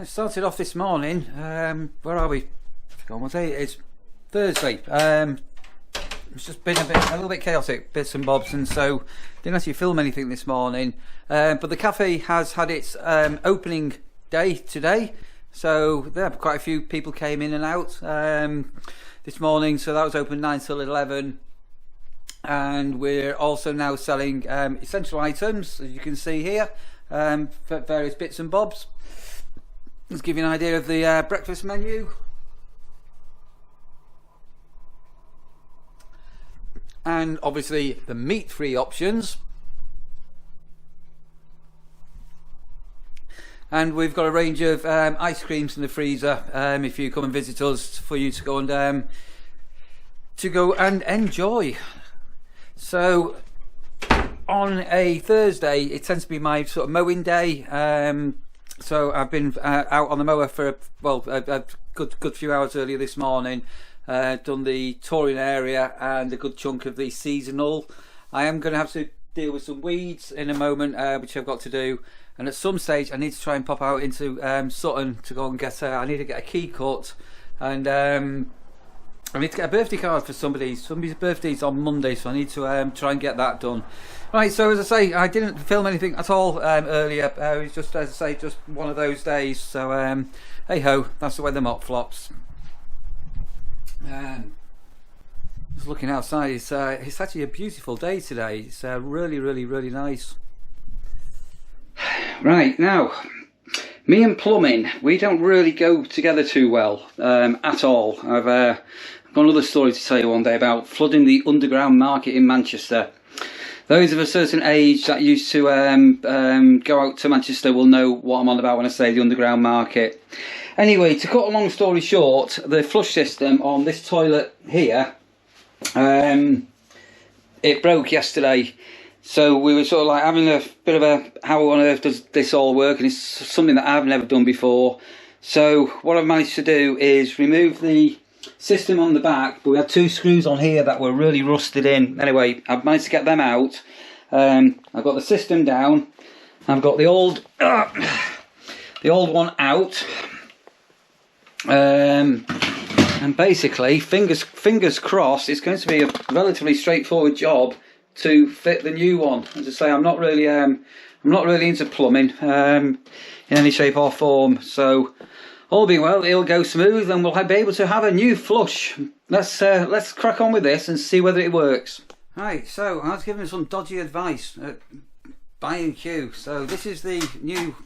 Started off this morning. Where are we? What day it is? Thursday. It's just been a little bit chaotic, bits and bobs, and so didn't actually film anything this morning. But the cafe has had its opening day today, so there quite a few people came in and out this morning. So that was open 9 till 11, and we're also now selling essential items, as you can see here, for various bits and bobs. Let's give you an idea of the breakfast menu. And obviously the meat-free options. And we've got a range of ice creams in the freezer if you come and visit us, for you to go and enjoy. So on a Thursday it tends to be my sort of mowing day. So I've been out on the mower for a good few hours earlier this morning. Done the touring area and a good chunk of the seasonal. I am going to have to deal with some weeds in a moment, which I've got to do. And at some stage I need to try and pop out into Sutton to go and get I need to get a key cut, and I need to get a birthday card for somebody's birthday's on Monday, so I need to try and get that done. Right, so as I say, I didn't film anything at all earlier. It was just, as I say, just one of those days. So hey ho, that's the way the mop flops. Just looking outside, it's actually a beautiful day today. It's really nice. Right, now, me and plumbing, we don't really go together too well at all. I've got another story to tell you one day about flooding the underground market in Manchester. Those of a certain age that used to go out to Manchester will know what I'm on about when I say the underground market. Anyway, to cut a long story short, the flush system on this toilet here, it broke yesterday. So we were sort of like having a bit of a, how on earth does this all work? And it's something that I've never done before. So what I've managed to do is remove the system on the back, but we had 2 screws on here that were really rusted in. Anyway, I've managed to get them out. I've got the system down. I've got the old one out. And basically, fingers crossed, it's going to be a relatively straightforward job to fit the new one. As I say, I'm not really into plumbing in any shape or form. So all being well, it'll go smooth, and we'll be able to have a new flush. Let's crack on with this and see whether it works. Right, so I was given some dodgy advice at B&Q. So this is the new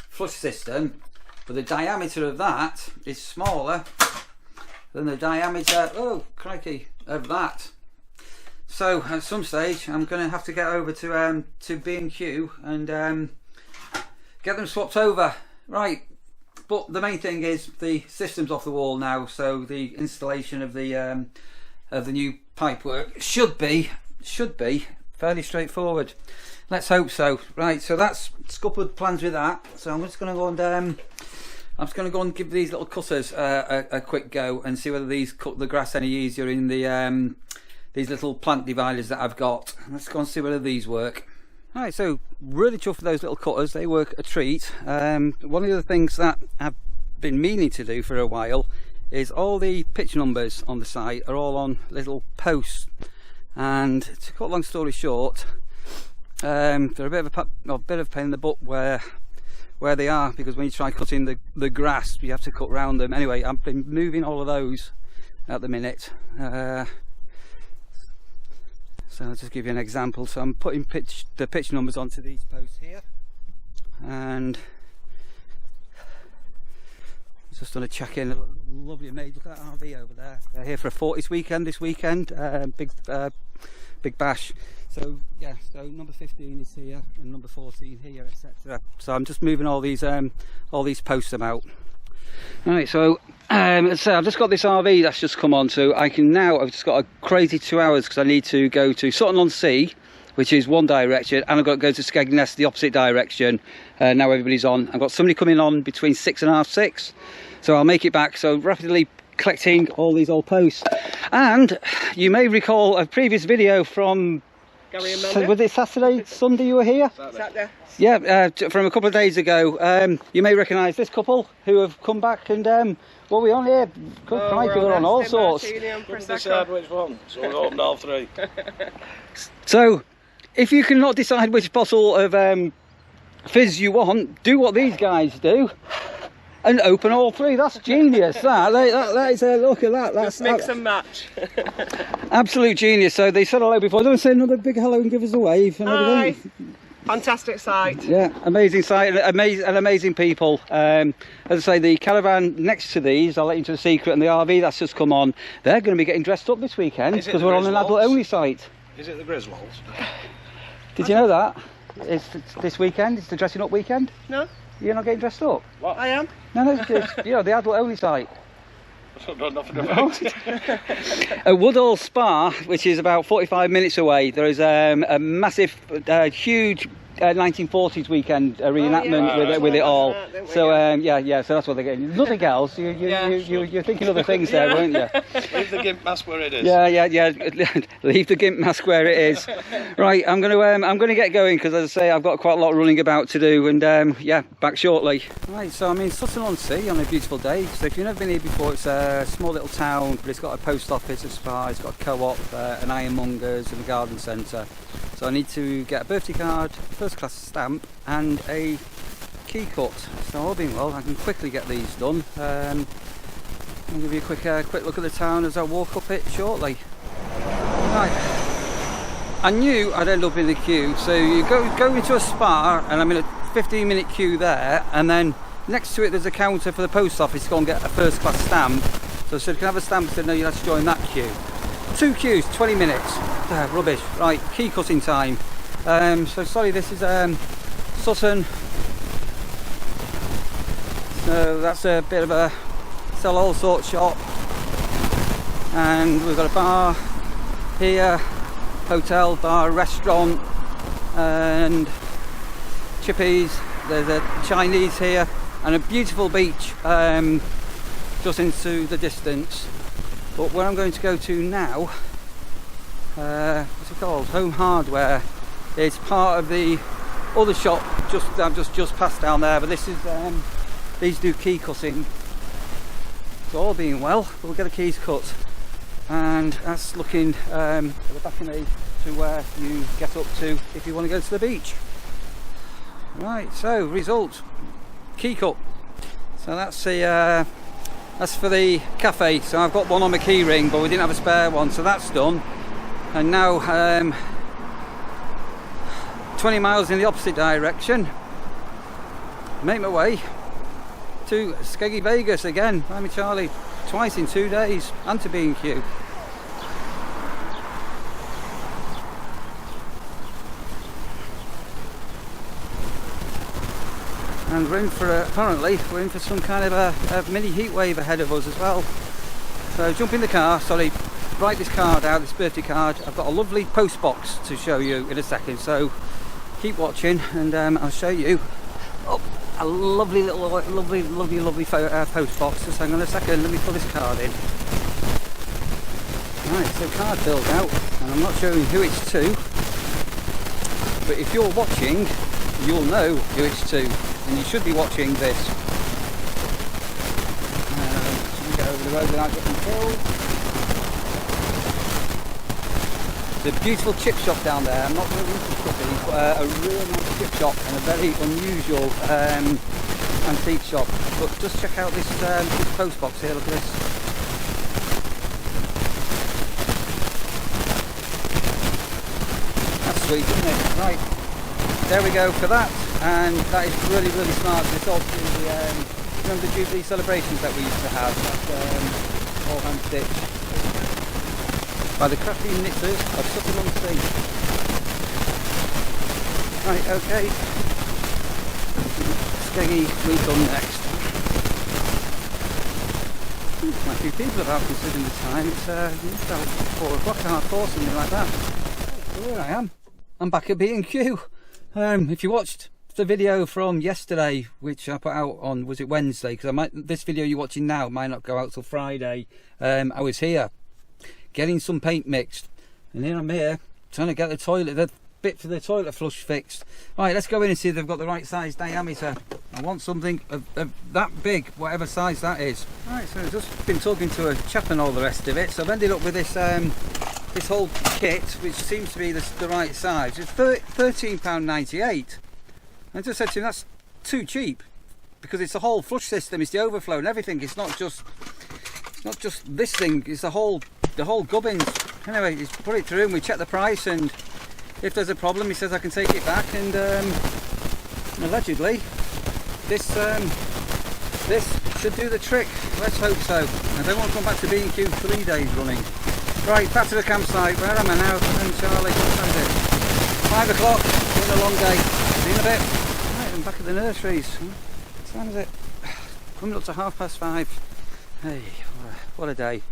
flush system, but the diameter of that is smaller than the diameter, oh crikey, of that. So at some stage I'm going to have to get over to B&Q and get them swapped over. Right, but the main thing is the system's off the wall now, so the installation of the new pipework should be fairly straightforward. Let's hope so. Right, so that's scuppered plans with that. So I'm just going to go and give these little cutters a quick go and see whether these cut the grass any easier in the these little plant dividers that I've got. Let's go and see whether these work. Alright, so really chuffed for those little cutters. They work a treat. One of the other things that I've been meaning to do for a while is all the pitch numbers on the site are all on little posts. And to cut a long story short, they're a bit of pain in the butt where they are, because when you try cutting the grass, you have to cut round them. Anyway, I've been moving all of those at the minute. So I'll just give you an example. So I'm putting the pitch numbers onto these posts here, and just done a check in. Lovely mate, look at that RV over there. They're here for a 40s weekend this weekend. Big bash. So yeah, so number 15 is here and number 14 here, etc. So I'm just moving all these posts about. Alright, so I've just got this RV that's just come on, so I've just got a crazy 2 hours because I need to go to Sutton-on-Sea, which is one direction, and I've got to go to Skegness, the opposite direction. Now everybody's on. I've got somebody coming on between 6 and half 6, so I'll make it back. So rapidly collecting all these old posts. And you may recall a previous video from Gary and So Amanda. was it Saturday, Sunday you were here? Saturday. Yeah, from a couple of days ago. You may recognise this couple who have come back and what are we on here? We're on all sorts. Couldn't decide which one, so we're opened all three. So, if you cannot decide which bottle of fizz you want, do what these guys do and open all three. That's genius. That is a look at that. That's Just mix and match. absolute genius. So they said hello before. Don't say another big hello and give us a wave and everything. Fantastic site. Yeah, amazing site and amazing people. As I say, the caravan next to these, I'll let you into a secret, and the RV that's just come on, they're going to be getting dressed up this weekend because we're on an adult only site. Is it the Griswolds? Did you know that? It's this weekend, it's the dressing up weekend. No, You're not getting dressed up? What? I am. No, it's the adult only site. I don't know nothing about it. At Woodall Spa, which is about 45 minutes away, there is a massive, huge 1940s weekend reenactment with it all. So so that's what they're getting. Nothing else. You're thinking other things there, weren't you? Leave the gimp mask where it is. Yeah. Leave the gimp mask where it is. Right, I'm gonna get going because, as I say, I've got quite a lot of running about to do, and back shortly. Right, so I'm in Sutton-on-Sea on a beautiful day. So if you've never been here before, it's a small little town, but it's got a post office, a spa, it's got a co-op, an ironmongers, and a garden centre. So I need to get a birthday card, first class stamp, and a key cut. So all being well, I can quickly get these done. I'll give you a quick look at the town as I walk up it shortly. Right. I knew I'd end up in the queue, so you go into a spa, and I'm in a 15-minute queue there, and then next to it there's a counter for the post office to go and get a first class stamp. So I said, can I have a stamp? I said, no, you'll have to join that queue. 2 queues, 20 minutes. Rubbish. Right, key cutting time. So sorry, this is Sutton. So that's a bit of a sell all sorts shop. And we've got a bar here, hotel, bar, restaurant, and chippies. There's a Chinese here, and a beautiful beach just into the distance. But where I'm going to go to now, what's it called? Home Hardware. It's part of the other shop I've just passed down there. But this is these do key cutting. So all being well, we'll get the keys cut, and that's looking at the back of me to where you get up to if you want to go to the beach. Right. So result, key cut. So that's the. That's for the cafe, so I've got one on my key ring, but we didn't have a spare one, so that's done. And now 20 miles in the opposite direction, make my way to Skeggy Vegas again. I'm Charlie, twice in 2 days, and to B&Q. And apparently we're in for some kind of a mini heat wave ahead of us as well. So jump in the car, write this card out, this birthday card. I've got a lovely post box to show you in a second, so keep watching, and I'll show you a lovely little, lovely post box. Just hang on a second, let me pull this card in. Right, so card filled out, and I'm not showing who it's to, but if you're watching, you'll know who it's to. And you should be watching this. Get over the road without getting killed. There's a beautiful chip shop down there. I'm not really into cookies, but a real nice chip shop and a very unusual antique shop. But just check out this post box here. Look at this. That's sweet, isn't it? Right. There we go for that, and that is really smart. It's all through the remember the Jubilee celebrations that we used to have. That's all hand stitched by the crafty knitters of Sutton-on-Sea. Right, okay. Skeggy we come next. Quite a few people about considering the time. It's about 4 o'clock, 4:30, something like that. So here I am. I'm back at B&Q. If you watched the video from yesterday, which I put out on, was it Wednesday? Because this video you're watching now might not go out till Friday. I was here getting some paint mixed, and here I'm here trying to get the bit for the toilet flush fixed. Right, let's go in and see if they've got the right size diameter. I want something of that big, whatever size that is. Right, so I've just been talking to a chap and all the rest of it. So I've ended up with this this whole kit, which seems to be the right size. It's £13.98. I just said to him, that's too cheap, because it's the whole flush system, it's the overflow and everything. It's not just this thing, it's the whole gubbins. Anyway, he's put it through and we checked the price, and if there's a problem, he says I can take it back, and allegedly this should do the trick. Let's hope so. I don't want to come back to B&Q 3 days running. Right, back to the campsite. Where am I now? And Charlie, what time is it? 5 o'clock. Been a long day. See you in a bit. Right, I'm back at the nurseries. What time is it? Coming up to 5:30. Hey, what a day.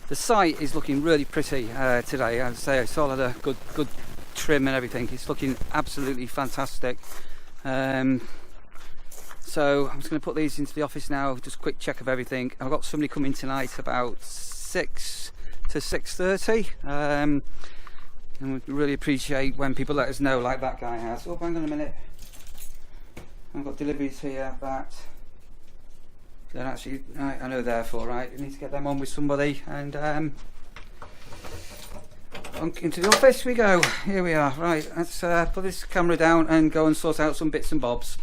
The site is looking really pretty today. I'd say I saw a good trim and everything. It's looking absolutely fantastic. So I'm just going to put these into the office now. Just a quick check of everything. I've got somebody coming tonight about 6 to 6:30. And we really appreciate when people let us know, like that guy has. Oh, hang on a minute. I've got deliveries here that they're actually, right, I know they're for, right. We need to get them on with somebody, and into the office we go. Here we are. Right, let's put this camera down and go and sort out some bits and bobs.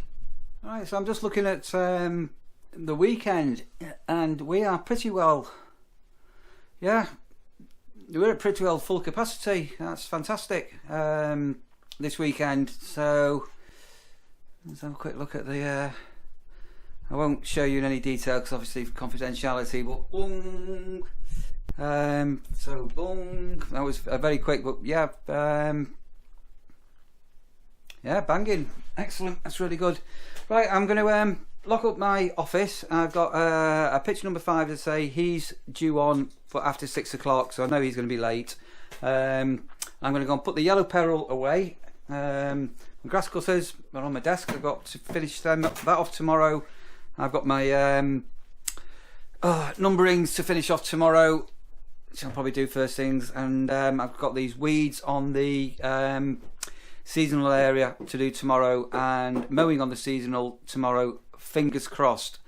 Right, so I'm just looking at the weekend, and we are pretty well, yeah, we're at pretty well full capacity. That's fantastic this weekend. So let's have a quick look at the I won't show you in any detail because obviously for confidentiality, but boom. So boom, that was very quick, but yeah, yeah, banging, excellent, that's really good. Right, I'm going to lock up my office. I've got a pitch number 5 to say he's due on for after 6 o'clock, so I know he's going to be late. I'm going to go and put the yellow peril away. Grass cutters are on my desk. I've got to finish that off tomorrow. I've got my numberings to finish off tomorrow, which I'll probably do first things, and I've got these weeds on the seasonal area to do tomorrow, and mowing on the seasonal tomorrow, fingers crossed.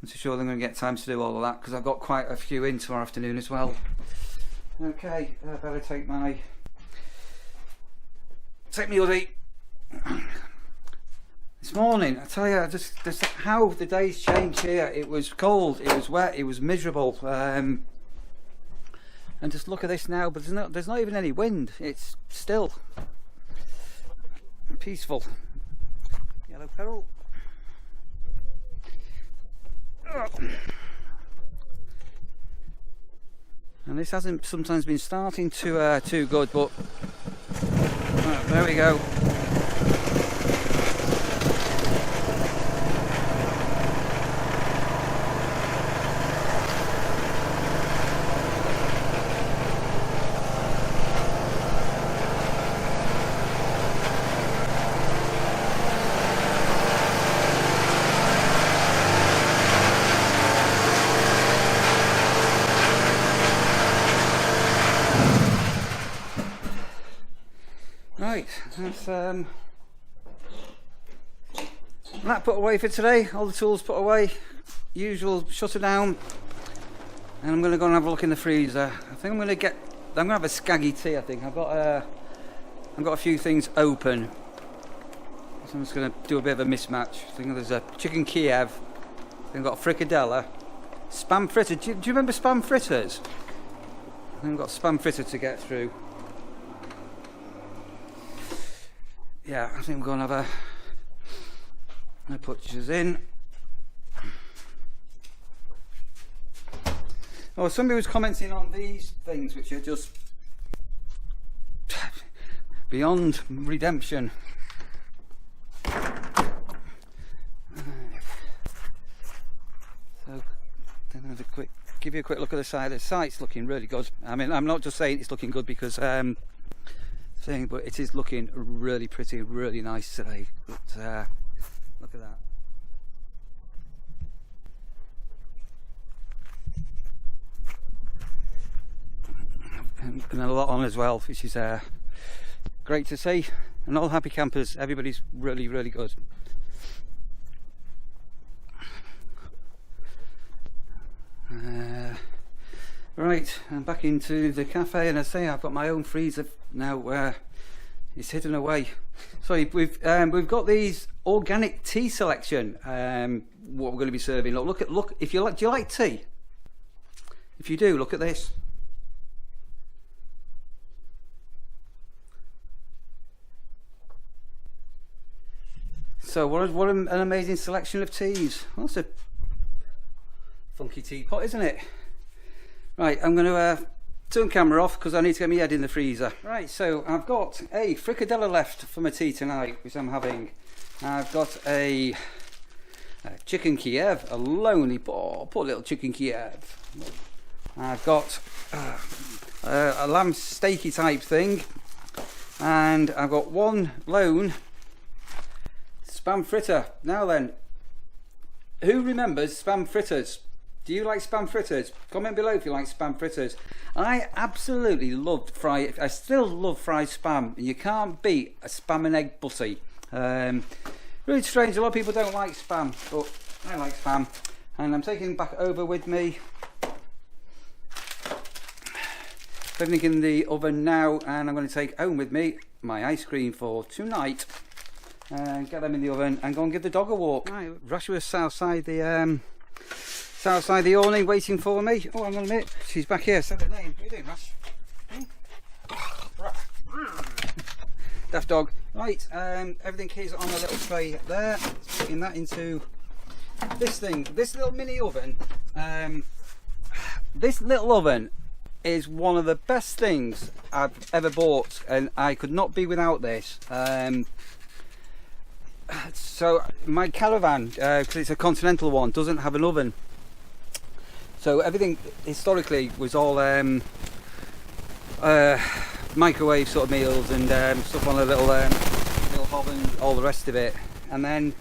I'm sure I'm going to get time to do all of that, because I've got quite a few in tomorrow afternoon as well. Okay, I better take my hoodie. This morning, I tell you, just how the days change here. It was cold, it was wet, it was miserable, and just look at this now. But there's not even any wind. It's still peaceful. Yellow peril. And this hasn't sometimes been starting too good, but there we go. Right, that's that put away for today. All the tools put away, usual shutter down, and I'm going to go and have a look in the freezer. I think I'm going to have a skaggy tea. I think I've got a few things open, so I'm just going to do a bit of a mismatch. I think there's a chicken Kiev. I think I've got a fricadella, spam fritter. Do you remember spam fritters? I think I've got spam fritter to get through. Yeah, I think we're going to have a pictures in. Oh, somebody was commenting on these things, which are just beyond redemption. So, give you a quick look at the side. The site's looking really good. I mean, I'm not just saying it's looking good because but it is looking really pretty, really nice today. But look at that. And a lot on as well, which is great to see, and all happy campers. Everybody's really, really good. Right, I'm back into the cafe, and I say I've got my own freezer now. It's hidden away. So we've got these organic tea selection. What we're going to be serving. Look. If you like, do you like tea? If you do, look at this. So what an amazing selection of teas. That's a funky teapot, isn't it? Right, I'm going to turn camera off because I need to get my head in the freezer. Right, so I've got a fricadella left for my tea tonight, which I'm having. I've got a chicken Kiev, a lonely poor little chicken Kiev. I've got a lamb steaky type thing, and I've got one lone spam fritter. Now then, who remembers spam fritters? Do you like spam fritters? Comment below if you like spam fritters. I absolutely loved fried. I still love fried spam. You can't beat a spam and egg butty. Really strange. A lot of people don't like spam, but I like spam. And I'm taking back over with me. Everything in the oven now, and I'm going to take home with me my ice cream for tonight. And get them in the oven and go and give the dog a walk. Right, Rushworth's outside the awning waiting for me. Oh, hang on a minute. She's back here. Say her name. What are you doing, Rush? Daft dog. Right, everything is on a little tray there. Putting that into this thing. This little mini oven. This little oven is one of the best things I've ever bought, and I could not be without this. So my caravan, because it's a continental one, doesn't have an oven. So everything historically was all microwave sort of meals and stuff on a little hob and all the rest of it. And then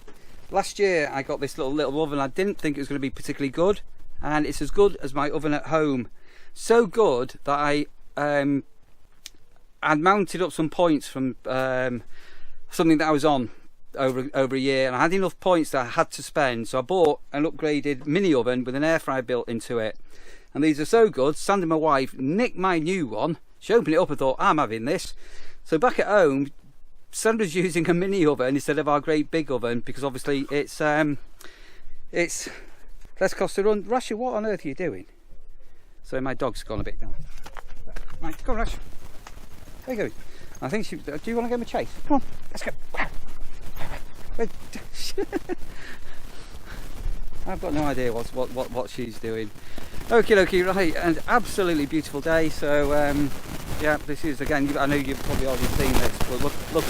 last year I got this little oven. I didn't think it was going to be particularly good, and it's as good as my oven at home. So good that I mounted up some points from something that I was on over a year, and I had enough points that I had to spend, so I bought an upgraded mini oven with an air fryer built into it. And these are so good, Sandy, my wife, nicked my new one. She opened it up and thought, I'm having this. So back at home, Sandra's using a mini oven instead of our great big oven, because obviously it's less cost to run. Rushy, what on earth are you doing? So my dog's gone a bit down. Right, come on, Rush. There you go. I think she. Do you want to give him a chase? Come on, let's go. I've got no idea what she's doing. Okie dokie, right, and absolutely beautiful day. So yeah, this is again. I know you've probably already seen this, but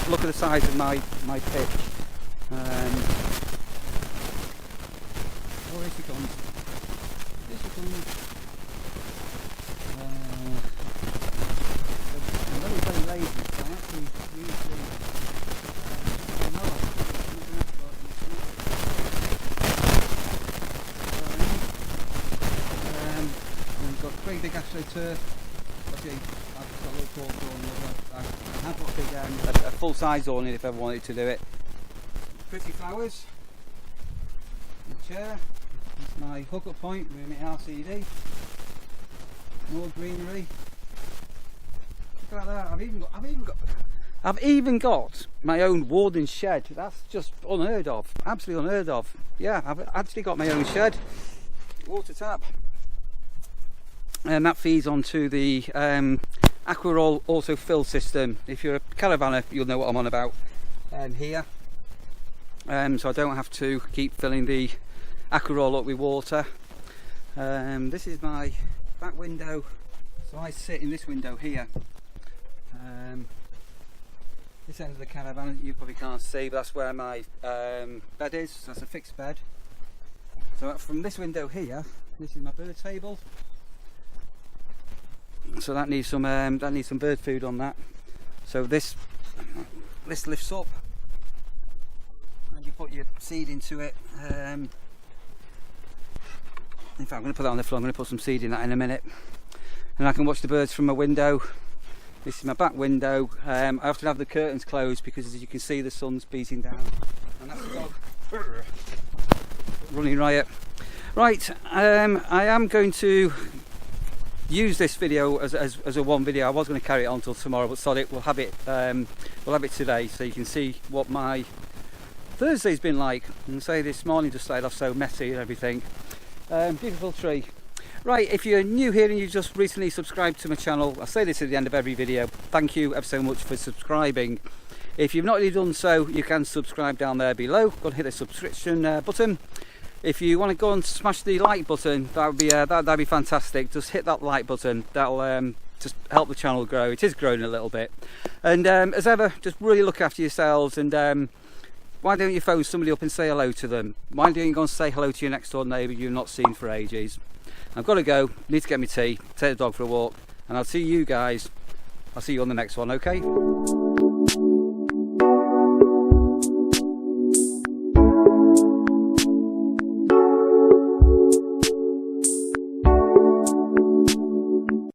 look at the size of my pitch. Oh, here she comes. Here she comes. I'm very lazy. So I actually usually. Great big astroturf. Okay, I've got a little cork on. I have got a full size awning if I ever wanted to do it. Pretty flowers. A chair. That's my hookup point with my RCD. More greenery. Look at that. I've even got my own warden shed. That's just unheard of. Absolutely unheard of. Yeah, I've actually got my own shed. Water tap. And that feeds onto the Aquaroll auto fill system. If you're a caravanner, you'll know what I'm on about here. So I don't have to keep filling the Aquaroll up with water. This is my back window, so I sit in this window here. This end of the caravan you probably can't see, but that's where my bed is. That's a fixed bed. So from this window here, this is my bird table. So that needs some bird food on that. So this lifts up, and you put your seed into it. In fact, I'm going to put that on the floor. I'm going to put some seed in that in a minute, and I can watch the birds from my window. This is my back window. I often have the curtains closed because, as you can see, the sun's beating down. And that's the dog running riot. Right, I am going to use this video as a one video. I was going to carry it on till tomorrow, but sod it, we'll have it today, so you can see what my Thursday's been like. And say this morning just started off so messy and everything. Beautiful tree. Right, if you're new here and you just recently subscribed to my channel, I say this at the end of every video, thank you ever so much for subscribing. If you've not already done so, you can subscribe down there below. Go and hit the subscription button. If you want to go and smash the like button, that'd be fantastic. Just hit that like button. That'll just help the channel grow. It is growing a little bit. And as ever, just really look after yourselves. And why don't you phone somebody up and say hello to them? Why don't you go and say hello to your next door neighbour you've not seen for ages? I've got to go. Need to get my tea. Take the dog for a walk. And I'll see you guys. I'll see you on the next one. Okay.